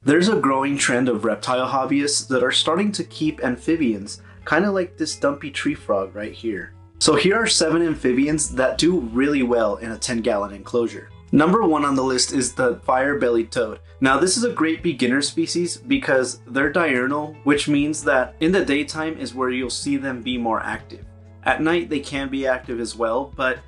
There's a growing trend of reptile hobbyists that are starting to keep amphibians, kind of like this dumpy tree frog right here. So here are 7 amphibians that do really well in a 10-gallon enclosure. Number 1 on the list is the Firebelly Toad. Now this is a great beginner species because they're diurnal, which means that in the daytime is where you'll see them be more active. At night they can be active as well, but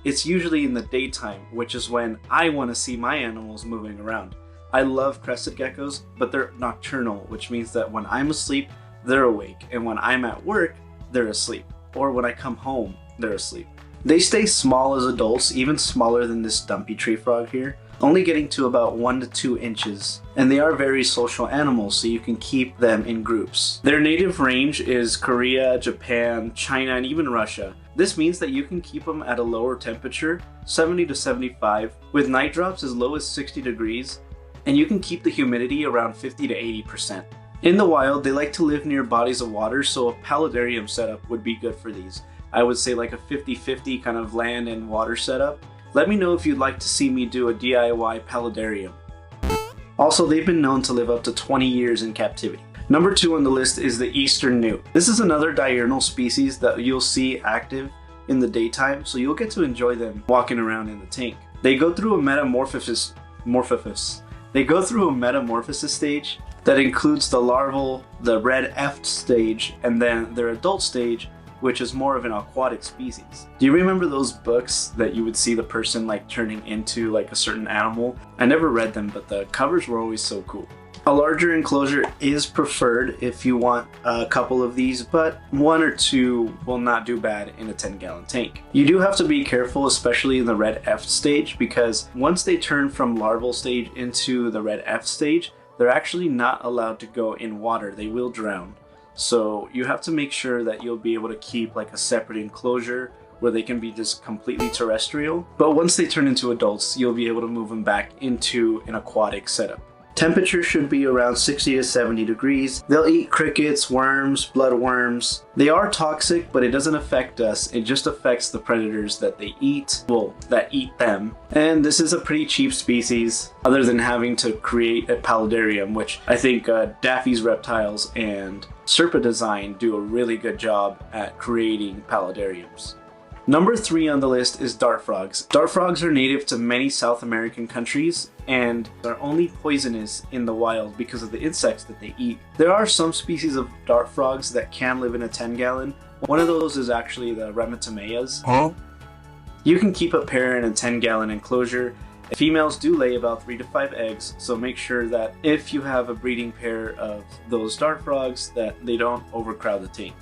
it's usually in the daytime, which is when I want to see my animals moving around. I love crested geckos, but they're nocturnal, which means that when I'm asleep, they're awake, and when I'm at work, they're asleep. Or when I come home, they're asleep. They stay small as adults, even smaller than this dumpy tree frog here, only getting to about 1 to 2 inches. And they are very social animals, so you can keep them in groups. Their native range is Korea, Japan, China, and even Russia. This means that you can keep them at a lower temperature, 70 to 75, with night drops as low as 60 degrees, and you can keep the humidity around 50 to 80%. In the wild, they like to live near bodies of water, so a paludarium setup would be good for these. I would say like a 50-50 kind of land and water setup. Let me know if you'd like to see me do a DIY paludarium. Also, they've been known to live up to 20 years in captivity. Number 2 on the list is the eastern newt. This is another diurnal species that you'll see active in the daytime, so you'll get to enjoy them walking around in the tank. They go through a metamorphosis stage that includes the larval, the red F stage, and then their adult stage, which is more of an aquatic species. Do you remember those books that you would see the person like turning into like a certain animal? I never read them, but the covers were always so cool. A larger enclosure is preferred if you want a couple of these, but 1 or 2 will not do bad in a 10-gallon tank. You do have to be careful, especially in the red F stage, because once they turn from larval stage into the red F stage, they're actually not allowed to go in water. They will drown. So you have to make sure that you'll be able to keep like a separate enclosure where they can be just completely terrestrial. But once they turn into adults, you'll be able to move them back into an aquatic setup. Temperature should be around 60 to 70 degrees. They'll eat crickets, worms, bloodworms. They are toxic, but it doesn't affect us. It just affects the predators that they eat, well, that eat them. And this is a pretty cheap species, other than having to create a paludarium, which I think Daffy's Reptiles and Serpa Design do a really good job at creating paludariums. Number 3 on the list is dart frogs. Dart frogs are native to many South American countries and are only poisonous in the wild because of the insects that they eat. There are some species of dart frogs that can live in a 10-gallon. One of those is actually the Rematomeas. You can keep a pair in a 10-gallon enclosure. Females do lay about 3 to 5 eggs, so make sure that if you have a breeding pair of those dart frogs that they don't overcrowd the tank.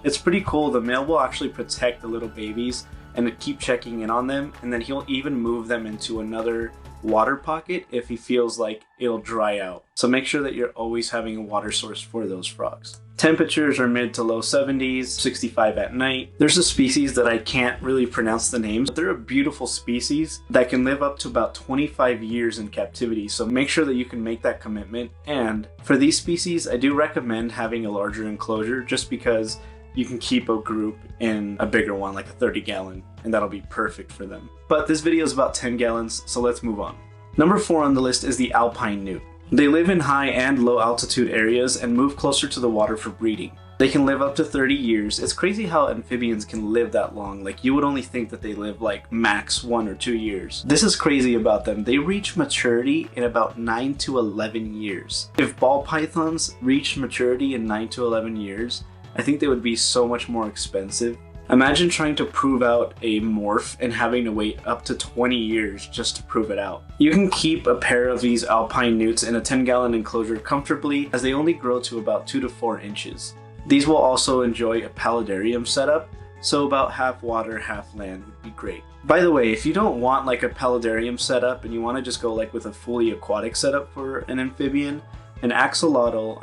It's pretty cool. The male will actually protect the little babies and keep checking in on them, and then he'll even move them into another water pocket if he feels like it'll dry out. So make sure that you're always having a water source for those frogs. Temperatures are mid to low 70s, 65 at night. There's a species that I can't really pronounce the names, but they're a beautiful species that can live up to about 25 years in captivity. So make sure that you can make that commitment. And for these species, I do recommend having a larger enclosure just because you can keep a group in a bigger one, like a 30-gallon, and that'll be perfect for them. But this video is about 10 gallons, so let's move on. Number 4 on the list is the Alpine newt. They live in high and low altitude areas and move closer to the water for breeding. They can live up to 30 years. It's crazy how amphibians can live that long. Like, you would only think that they live like max 1 or 2 years. This is crazy about them. They reach maturity in about 9 to 11 years. If ball pythons reached maturity in 9 to 11 years, I think they would be so much more expensive. Imagine trying to prove out a morph and having to wait up to 20 years just to prove it out. You can keep a pair of these Alpine newts in a 10-gallon enclosure comfortably, as they only grow to about 2 to 4 inches. These will also enjoy a paludarium setup, so about half water, half land would be great. By the way, if you don't want like a paludarium setup and you want to just go like with a fully aquatic setup for an amphibian, an axolotl,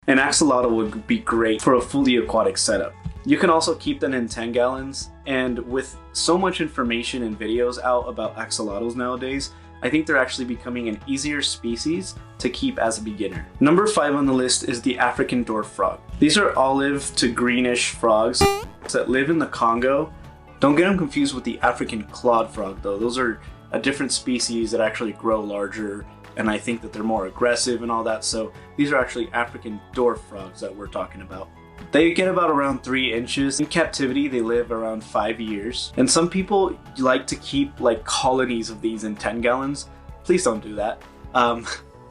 an axolotl would be great for a fully aquatic setup. You can also keep them in 10 gallons, and with so much information and videos out about axolotls nowadays, I think they're actually becoming an easier species to keep as a beginner. Number 5 on the list is the African dwarf frog. These are olive to greenish frogs that live in the Congo. Don't get them confused with the African clawed frog though. Those are a different species that actually grow larger and I think that they're more aggressive and all that. So these are actually African dwarf frogs that we're talking about. They get about around 3 inches. In captivity, they live around 5 years. And some people like to keep like colonies of these in 10 gallons. Please don't do that.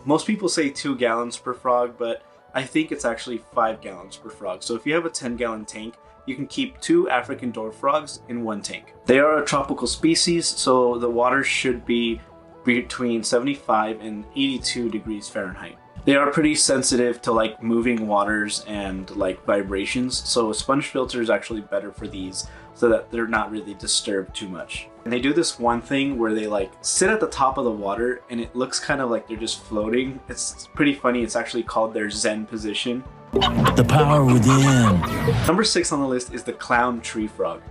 Most people say 2 gallons per frog, but I think it's actually 5 gallons per frog. So if you have a 10-gallon tank, you can keep 2 African dwarf frogs in 1 tank. They are a tropical species, so the water should be between 75 and 82 degrees Fahrenheit. They are pretty sensitive to like moving waters and like vibrations, so a sponge filter is actually better for these so that they're not really disturbed too much. And they do this one thing where they like sit at the top of the water and it looks kind of like they're just floating. It's pretty funny. It's actually called their Zen position. The power within. Number 6 on the list is the clown tree frog.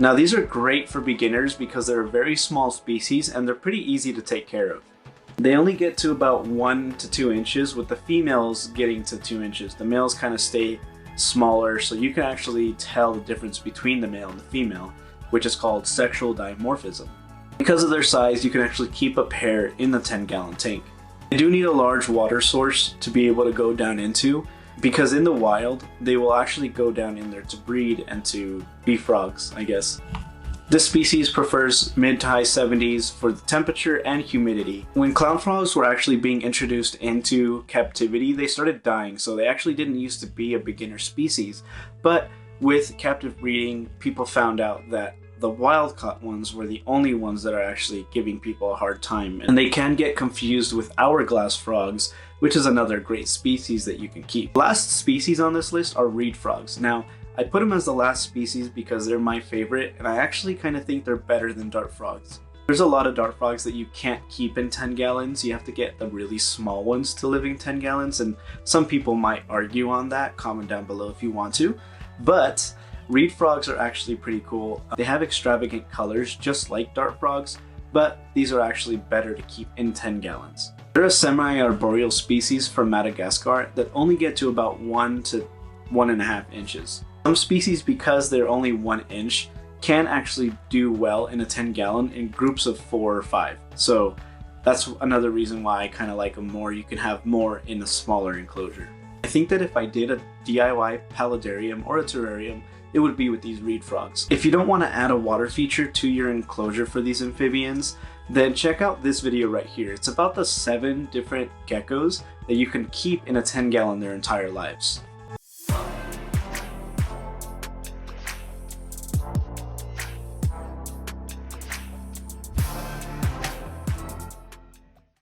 Now these are great for beginners because they're a very small species and they're pretty easy to take care of. They only get to about 1 to 2 inches, with the females getting to 2 inches. The males kind of stay smaller, so you can actually tell the difference between the male and the female, which is called sexual dimorphism. Because of their size, you can actually keep a pair in the 10-gallon tank. They do need a large water source to be able to go down into, because in the wild, they will actually go down in there to breed and to be frogs, I guess. This species prefers mid to high 70s for the temperature and humidity. When clown frogs were actually being introduced into captivity, they started dying, so they actually didn't used to be a beginner species. But with captive breeding, people found out that the wild-caught ones were the only ones that are actually giving people a hard time. And they can get confused with hourglass frogs, which is another great species that you can keep. Last species on this list are reed frogs. Now, I put them as the last species because they're my favorite, and I actually kind of think they're better than dart frogs. There's a lot of dart frogs that you can't keep in 10 gallons. You have to get the really small ones to live in 10 gallons, and some people might argue on that. Comment down below if you want to. But reed frogs are actually pretty cool. They have extravagant colors just like dart frogs, but these are actually better to keep in 10 gallons. They're a semi-arboreal species from Madagascar that only get to about 1 to 1.5 inches. Some species, because they're only 1 inch, can actually do well in a 10-gallon in groups of 4 or 5. So that's another reason why I kind of like them more. You can have more in a smaller enclosure. I think that if I did a DIY paludarium or a terrarium, it would be with these reed frogs. If you don't want to add a water feature to your enclosure for these amphibians, then check out this video right here. It's about the 7 different geckos that you can keep in a 10-gallon their entire lives.